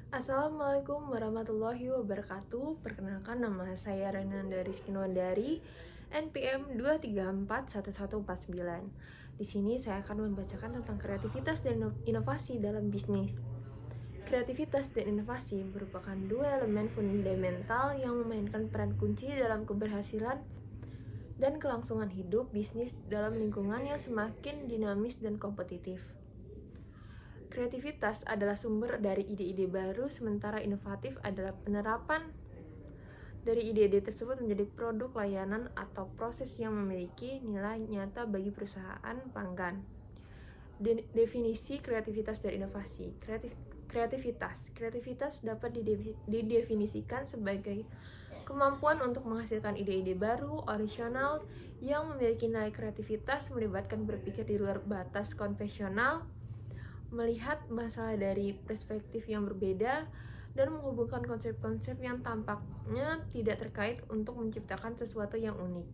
Assalamualaikum warahmatullahi wabarakatuh. Perkenalkan, nama saya Renanda Rizkinwandari, NPM 2341149. Di sini saya akan membacakan tentang kreativitas dan inovasi dalam bisnis. Kreativitas dan inovasi merupakan dua elemen fundamental yang memainkan peran kunci dalam keberhasilan dan kelangsungan hidup bisnis dalam lingkungan yang semakin dinamis dan kompetitif. Kreativitas adalah sumber dari ide-ide baru, sementara inovatif adalah penerapan dari ide-ide tersebut menjadi produk, layanan, atau proses yang memiliki nilai nyata bagi perusahaan pelanggan. Definisi kreativitas dan inovasi. Kreativitas dapat didefinisikan sebagai kemampuan untuk menghasilkan ide-ide baru, original, yang memiliki nilai kreativitas, melibatkan berpikir di luar batas konvensional, melihat masalah dari perspektif yang berbeda, dan menghubungkan konsep-konsep yang tampaknya tidak terkait untuk menciptakan sesuatu yang unik.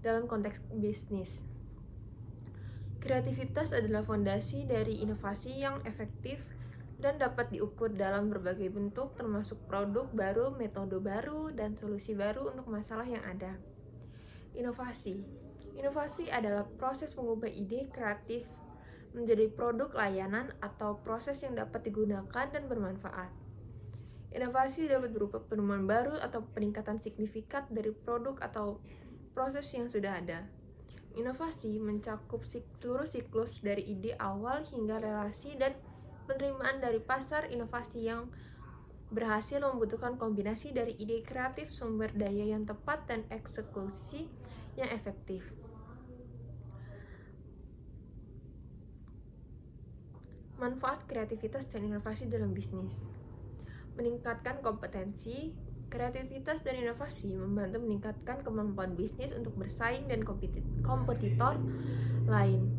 Dalam konteks bisnis, kreativitas adalah fondasi dari inovasi yang efektif dan dapat diukur dalam berbagai bentuk, termasuk produk baru, metode baru, dan solusi baru untuk masalah yang ada. Inovasi adalah proses mengubah ide kreatif menjadi produk, layanan, atau proses yang dapat digunakan dan bermanfaat. Inovasi dapat berupa penemuan baru atau peningkatan signifikan dari produk atau proses yang sudah ada. Inovasi mencakup seluruh siklus dari ide awal hingga relasi dan penerimaan dari pasar. Inovasi yang berhasil membutuhkan kombinasi dari ide kreatif, sumber daya yang tepat, dan eksekusi yang efektif. Manfaat kreativitas dan inovasi dalam bisnis. Meningkatkan kompetensi. Kreativitas dan inovasi membantu meningkatkan kemampuan bisnis untuk bersaing dan kompetitor lain.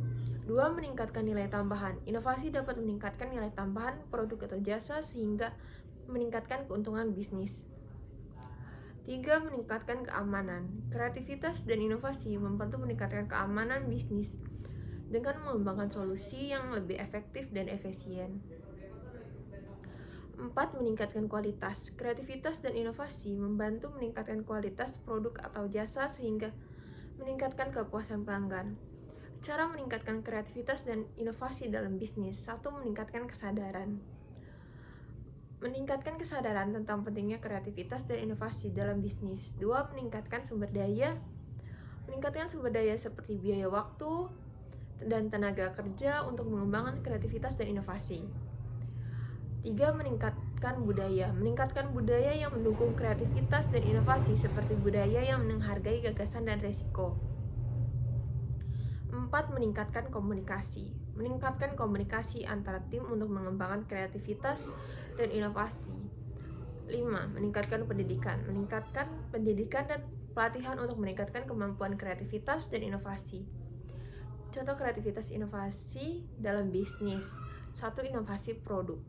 2. Meningkatkan nilai tambahan. Inovasi dapat meningkatkan nilai tambahan produk atau jasa sehingga meningkatkan keuntungan bisnis. 3. Meningkatkan keamanan. Kreativitas dan inovasi membantu meningkatkan keamanan bisnis dengan mengembangkan solusi yang lebih efektif dan efisien. 4. Meningkatkan kualitas. Kreativitas dan inovasi membantu meningkatkan kualitas produk atau jasa sehingga meningkatkan kepuasan pelanggan. Cara meningkatkan kreativitas dan inovasi dalam bisnis. 1. Meningkatkan kesadaran. Meningkatkan kesadaran tentang pentingnya kreativitas dan inovasi dalam bisnis. 2. Meningkatkan sumber daya. Meningkatkan sumber daya seperti biaya waktu dan tenaga kerja untuk mengembangkan kreativitas dan inovasi. 3. Meningkatkan budaya. Meningkatkan budaya yang mendukung kreativitas dan inovasi seperti budaya yang menghargai gagasan dan resiko. 4. Meningkatkan komunikasi. Meningkatkan komunikasi antara tim untuk mengembangkan kreativitas dan inovasi. 5. Meningkatkan pendidikan. Meningkatkan pendidikan dan pelatihan untuk meningkatkan kemampuan kreativitas dan inovasi. Contoh kreativitas inovasi dalam bisnis. 1. Inovasi produk.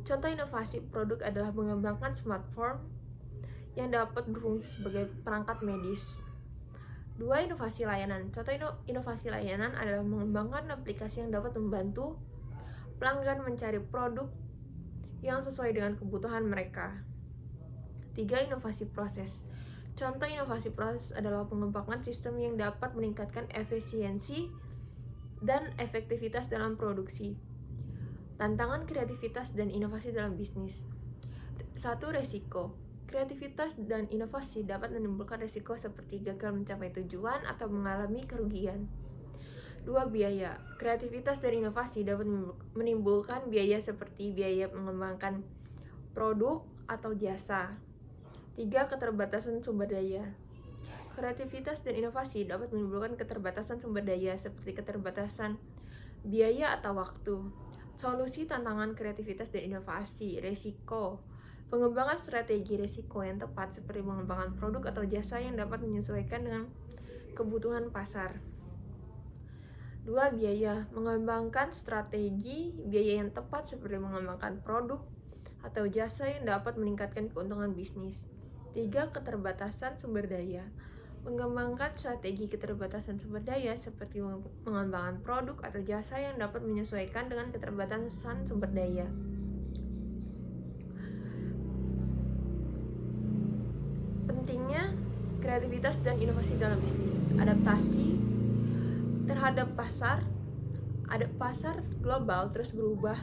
Contoh inovasi produk adalah mengembangkan smartphone yang dapat berfungsi sebagai perangkat medis. 2. Inovasi layanan. Contoh inovasi layanan adalah mengembangkan aplikasi yang dapat membantu pelanggan mencari produk yang sesuai dengan kebutuhan mereka. 3. Inovasi proses. Contoh inovasi proses adalah pengembangan sistem yang dapat meningkatkan efisiensi dan efektivitas dalam produksi. Tantangan kreativitas dan inovasi dalam bisnis. 1. Resiko. Kreativitas dan inovasi dapat menimbulkan resiko seperti gagal mencapai tujuan atau mengalami kerugian. 2. Biaya. Kreativitas dan inovasi dapat menimbulkan biaya seperti biaya mengembangkan produk atau jasa. 3. Keterbatasan sumber daya. Kreativitas dan inovasi dapat menimbulkan keterbatasan sumber daya seperti keterbatasan biaya atau waktu. Solusi tantangan kreativitas dan inovasi. Resiko. Pengembangan strategi resiko yang tepat seperti mengembangkan produk atau jasa yang dapat menyesuaikan dengan kebutuhan pasar. 2. Biaya. Mengembangkan strategi biaya yang tepat seperti mengembangkan produk atau jasa yang dapat meningkatkan keuntungan bisnis. 3. Keterbatasan sumber daya. Mengembangkan strategi keterbatasan sumber daya seperti mengembangkan produk atau jasa yang dapat menyesuaikan dengan keterbatasan sumber daya. Kreativitas dan inovasi dalam bisnis. Adaptasi terhadap pasar. Pasar global terus berubah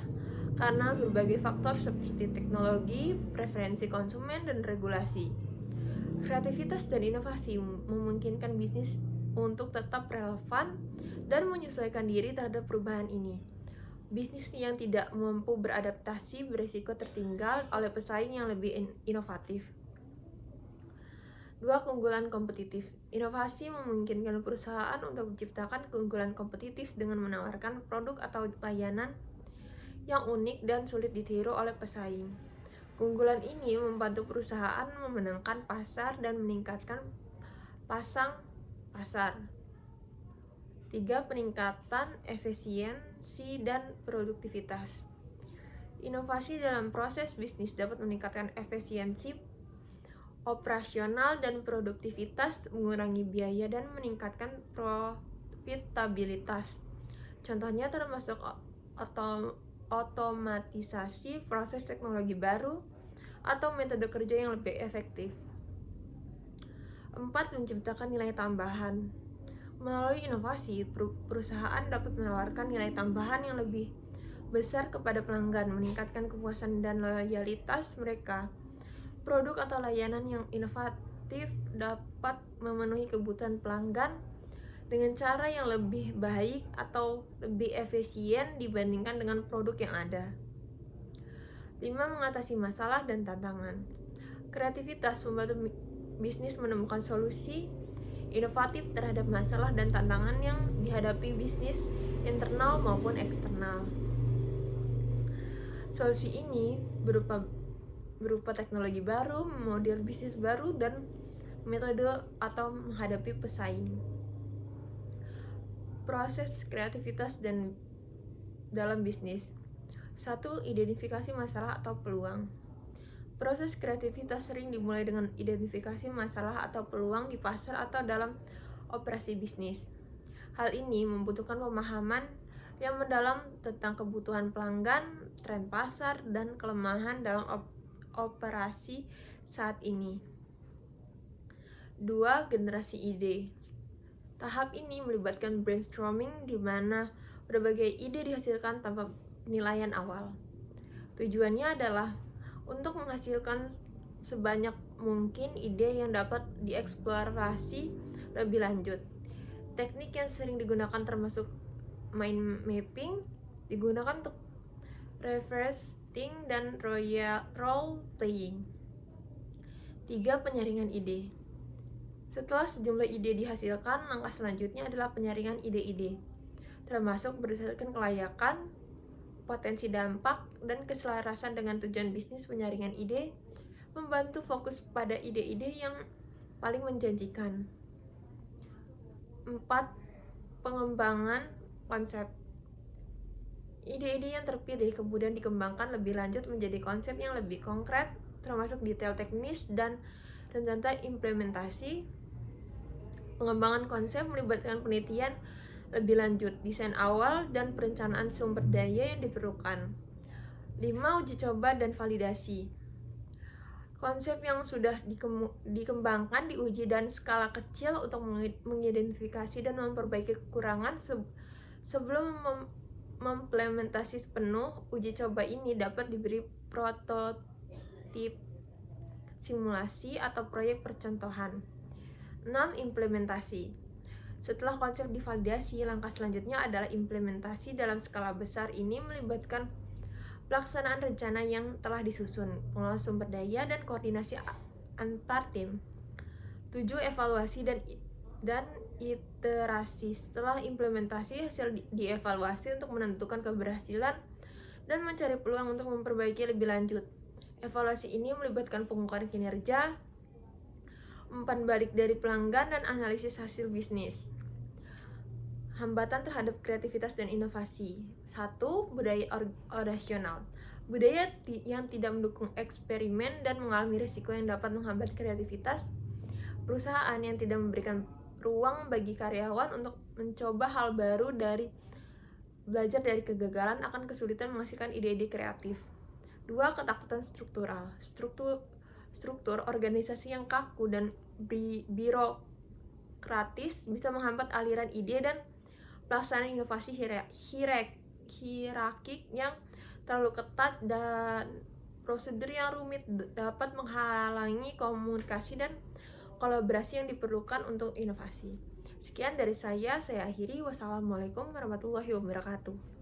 karena berbagai faktor seperti teknologi, preferensi konsumen, dan regulasi. Kreativitas dan inovasi memungkinkan bisnis untuk tetap relevan dan menyesuaikan diri terhadap perubahan ini. Bisnis yang tidak mampu beradaptasi berisiko tertinggal oleh pesaing yang lebih inovatif. 2. Keunggulan kompetitif. Inovasi memungkinkan perusahaan untuk menciptakan keunggulan kompetitif dengan menawarkan produk atau layanan yang unik dan sulit ditiru oleh pesaing. Keunggulan ini membantu perusahaan memenangkan pasar dan meningkatkan pasang pasar. 3. Peningkatan efisiensi dan produktivitas. Inovasi dalam proses bisnis dapat meningkatkan efisiensi operasional dan produktivitas, mengurangi biaya dan meningkatkan profitabilitas. Contohnya termasuk otomatisasi proses teknologi baru atau metode kerja yang lebih efektif. 4. Menciptakan nilai tambahan. Melalui inovasi, perusahaan dapat menawarkan nilai tambahan yang lebih besar kepada pelanggan, meningkatkan kepuasan dan loyalitas mereka. Produk atau layanan yang inovatif dapat memenuhi kebutuhan pelanggan dengan cara yang lebih baik atau lebih efisien dibandingkan dengan produk yang ada. 5. Mengatasi masalah dan tantangan. Kreativitas membantu bisnis menemukan solusi inovatif terhadap masalah dan tantangan yang dihadapi bisnis internal maupun eksternal. Solusi ini berupa teknologi baru, model bisnis baru, dan metode atau menghadapi pesaing. Proses kreativitas dan dalam bisnis. 1. Identifikasi masalah atau peluang. Proses kreativitas sering dimulai dengan identifikasi masalah atau peluang di pasar atau dalam operasi bisnis. Hal ini membutuhkan pemahaman yang mendalam tentang kebutuhan pelanggan, tren pasar, dan kelemahan dalam operasi saat ini. 2. Generasi ide. Tahap ini melibatkan brainstorming di mana berbagai ide dihasilkan tanpa penilaian awal. Tujuannya adalah untuk menghasilkan sebanyak mungkin ide yang dapat dieksplorasi lebih lanjut. Teknik yang sering digunakan termasuk mind mapping, digunakan untuk reverse dan role playing. 3. Penyaringan ide. Setelah sejumlah ide dihasilkan, langkah selanjutnya adalah penyaringan ide-ide, termasuk berdasarkan kelayakan, potensi dampak, dan keselarasan dengan tujuan bisnis. Penyaringan ide membantu fokus pada ide-ide yang paling menjanjikan. 4. Pengembangan konsep. Ide-ide yang terpilih kemudian dikembangkan lebih lanjut menjadi konsep yang lebih konkret, termasuk detail teknis dan rencana implementasi. Pengembangan konsep melibatkan penelitian lebih lanjut, desain awal, dan perencanaan sumber daya yang diperlukan. 5. Uji coba dan validasi. Konsep yang sudah dikembangkan diuji dan skala kecil untuk mengidentifikasi dan memperbaiki kekurangan sebelum mengimplementasi penuh. Uji coba ini dapat diberi prototip, simulasi, atau proyek percontohan. 6. Implementasi. Setelah konsep divalidasi, langkah selanjutnya adalah implementasi dalam skala besar. Ini melibatkan pelaksanaan rencana yang telah disusun, pengelolaan sumber daya, dan koordinasi antar tim. 7. Evaluasi dan iterasi. Setelah implementasi, hasil dievaluasi untuk menentukan keberhasilan dan mencari peluang untuk memperbaiki lebih lanjut. Evaluasi ini melibatkan pengukuran kinerja, umpan balik dari pelanggan, dan analisis hasil bisnis. Hambatan terhadap kreativitas dan inovasi. 1. Budaya orasional. Budaya yang tidak mendukung eksperimen dan mengalami risiko yang dapat menghambat kreativitas. Perusahaan yang tidak memberikan ruang bagi karyawan untuk mencoba hal baru belajar dari kegagalan akan kesulitan menghasilkan ide-ide kreatif. 2. Ketakutan struktural. Struktur organisasi yang kaku dan birokratis bisa menghambat aliran ide dan pelaksanaan inovasi hierarkik yang terlalu ketat dan prosedur yang rumit dapat menghalangi komunikasi dan kolaborasi yang diperlukan untuk inovasi. Sekian dari saya akhiri. Wassalamualaikum warahmatullahi wabarakatuh.